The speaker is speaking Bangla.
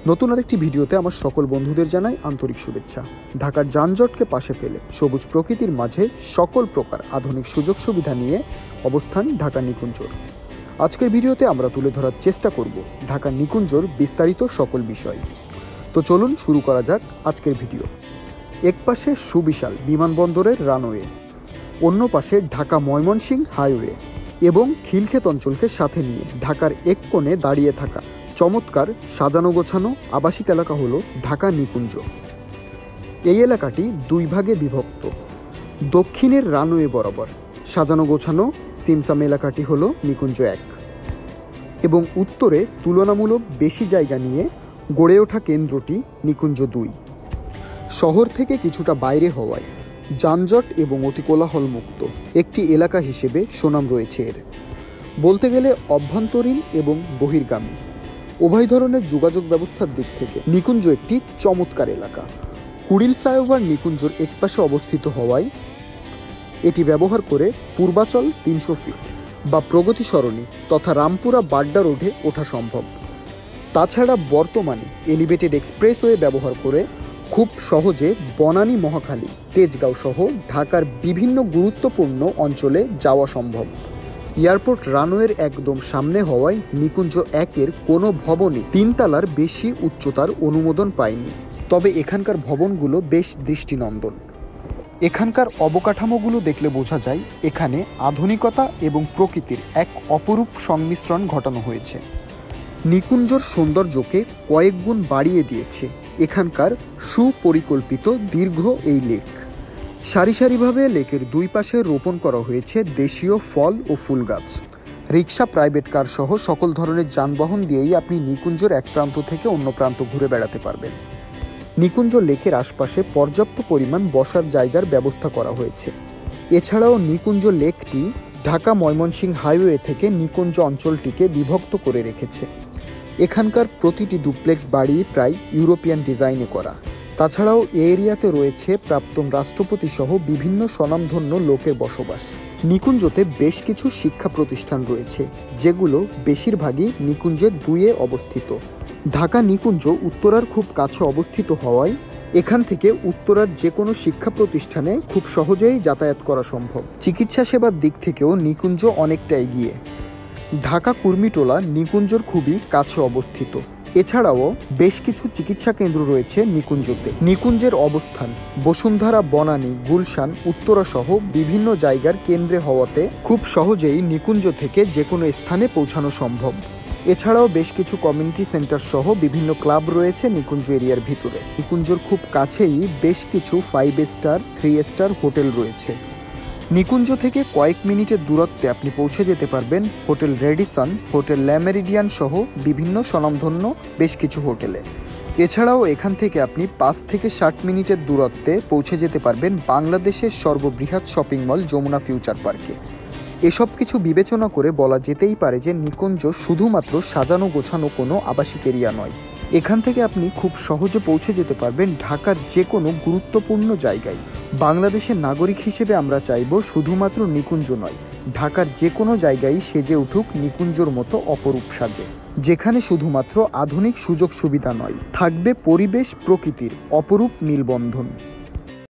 নতুন আরেকটি ভিডিওতে আমার সকল বন্ধুদের জানাই আন্তরিক শুভেচ্ছা। ঢাকার যানজটকে পাশে ফেলে সবুজ প্রকৃতির মাঝে সকল প্রকার আধুনিক সুযোগ সুবিধা নিয়ে অবস্থান ঢাকা নিকুঞ্জর। আজকের ভিডিওতে আমরা তুলে ধরার চেষ্টা করব ঢাকা নিকুঞ্জর বিস্তারিত সকল বিষয়। তো চলুন শুরু করা যাক আজকের ভিডিও। এক পাশে সুবিশাল বিমানবন্দরের রানওয়ে, অন্য পাশে ঢাকা ময়মনসিংহ হাইওয়ে এবং খিলক্ষেত অঞ্চলকে সাথে নিয়ে ঢাকার এক কোণে দাঁড়িয়ে থাকা চমৎকার সাজানো গোছানো আবাসিক এলাকা হলো ঢাকা নিকুঞ্জ। এই এলাকাটি দুই ভাগে বিভক্ত। দক্ষিণের রানওয়ে বরাবর সাজানো গোছানো সিমসাম এলাকাটি হলো নিকুঞ্জ 1 এবং উত্তরে তুলনামূলক বেশি জায়গা নিয়ে গড়ে ওঠা কেন্দ্রটি নিকুঞ্জ 2। শহর থেকে কিছুটা বাইরে হওয়ায় যানজট এবং অতি কোলাহল মুক্ত একটি এলাকা হিসেবে সুনাম রয়েছে এর। বলতে গেলে অভ্যন্তরীণ এবং বহির্গামী উভয় ধরনের যোগাযোগ ব্যবস্থার দিক থেকে নিকুঞ্জ একটি চমৎকার এলাকা। কুড়িল ফ্লাইওভার নিকুঞ্জর একপাশে অবস্থিত হওয়ায় এটি ব্যবহার করে পূর্বাচল 300 ফিট বা প্রগতি সরণি তথা রামপুরা বাড্ডা রোডে ওঠা সম্ভব। তাছাড়া বর্তমানে এলিভেটেড এক্সপ্রেসওয়ে ব্যবহার করে খুব সহজে বনানী, মহাখালী, তেজগাঁও সহ ঢাকার বিভিন্ন গুরুত্বপূর্ণ অঞ্চলে যাওয়া সম্ভব। এয়ারপোর্ট রানওয়ের একদম সামনে হওয়ায় নিকুঞ্জ 1-এর কোনো ভবনই 3 তলার বেশি উচ্চতার অনুমোদন পায়নি। তবে এখানকার ভবনগুলো বেশ দৃষ্টিনন্দন। এখানকার অবকাঠামোগুলো দেখলে বোঝা যায় এখানে আধুনিকতা এবং প্রকৃতির এক অপরূপ সংমিশ্রণ ঘটানো হয়েছে। নিকুঞ্জর সৌন্দর্যকে কয়েক গুণ বাড়িয়ে দিয়েছে এখানকার সুপরিকল্পিত দীর্ঘ এই লেক। সারি সারিভাবে লেকের দুই পাশে রোপণ করা হয়েছে দেশীয় ফল ও ফুল গাছ। রিক্সা, প্রাইভেট কার সহ সকল ধরনের যানবাহন দিয়েই আপনি নিকুঞ্জর এক প্রান্ত থেকে অন্য প্রান্ত ঘুরে বেড়াতে পারবেন। নিকুঞ্জ লেকের আশপাশে পর্যাপ্ত পরিমাণ বসার জায়গার ব্যবস্থা করা হয়েছে। এছাড়াও নিকুঞ্জ লেকটি ঢাকা ময়মনসিংহ হাইওয়ে থেকে নিকুঞ্জ অঞ্চলটিকে বিভক্ত করে রেখেছে। এখানকার প্রতিটি ডুপ্লেক্স বাড়ি প্রায় ইউরোপিয়ান ডিজাইনে করা। তাছাড়াও এই এরিয়াতে রয়েছে প্রাক্তন রাষ্ট্রপতি সহ বিভিন্ন স্বনামধন্য লোকের বসবাস। নিকুঞ্জতে বেশ কিছু শিক্ষা প্রতিষ্ঠান রয়েছে যেগুলো বেশিরভাগই নিকুঞ্জে 2-এ অবস্থিত। ঢাকা নিকুঞ্জ উত্তরার খুব কাছে অবস্থিত হওয়ায় এখান থেকে উত্তরার যে কোনো শিক্ষা প্রতিষ্ঠানে খুব সহজেই যাতায়াত করা সম্ভব। চিকিৎসা সেবার দিক থেকেও নিকুঞ্জ অনেকটা এগিয়ে। ঢাকা কুর্মিটোলা নিকুঞ্জর খুবই কাছে অবস্থিত। এছাড়াও বেশ কিছু চিকিৎসা কেন্দ্র রয়েছে নিকুঞ্জতে। নিকুঞ্জের অবস্থান বসুন্ধরা, বনানী, গুলশান, উত্তরা সহ বিভিন্ন জায়গার কেন্দ্রে হওয়াতে খুব সহজেই নিকুঞ্জ থেকে যে কোনো স্থানে পৌঁছানো সম্ভব। এছাড়াও বেশ কিছু কমিউনিটি সেন্টার সহ বিভিন্ন ক্লাব রয়েছে নিকুঞ্জ এরিয়ার ভিতরে। নিকুঞ্জর খুব কাছেই বেশ কিছু 5 স্টার 3 স্টার হোটেল রয়েছে। নিকুঞ্জ থেকে কয়েক মিনিটের দূরত্বে আপনি পৌঁছে যেতে পারবেন হোটেল রেডিসন, হোটেল লা মেরিডিয়ান সহ বিভিন্ন স্বনামধন্য বেশ কিছু হোটেলে। এছাড়াও এখান থেকে আপনি 5 থেকে 60 মিনিটের দূরত্বে পৌঁছে যেতে পারবেন বাংলাদেশের সর্ববৃহৎ শপিং মল যমুনা ফিউচার পার্কে। এসব কিছু বিবেচনা করে বলা যেতেই পারে যে নিকুঞ্জ শুধুমাত্র সাজানো গোছানো কোনো আবাসিক এরিয়া নয়। এখান থেকে আপনি খুব সহজে পৌঁছে যেতে পারবেন ঢাকার যে কোনো গুরুত্বপূর্ণ জায়গায়। বাংলাদেশের নাগরিক হিসেবে আমরা চাইব শুধুমাত্র নিকুঞ্জ নয়, ঢাকার যে কোনো জায়গায় সেজে উঠুক নিকুঞ্জর মতো অপরূপ সাজে, যেখানে শুধুমাত্র আধুনিক সুযোগ সুবিধা নয়, থাকবে পরিবেশ প্রকৃতির অপরূপ মিলবন্ধন।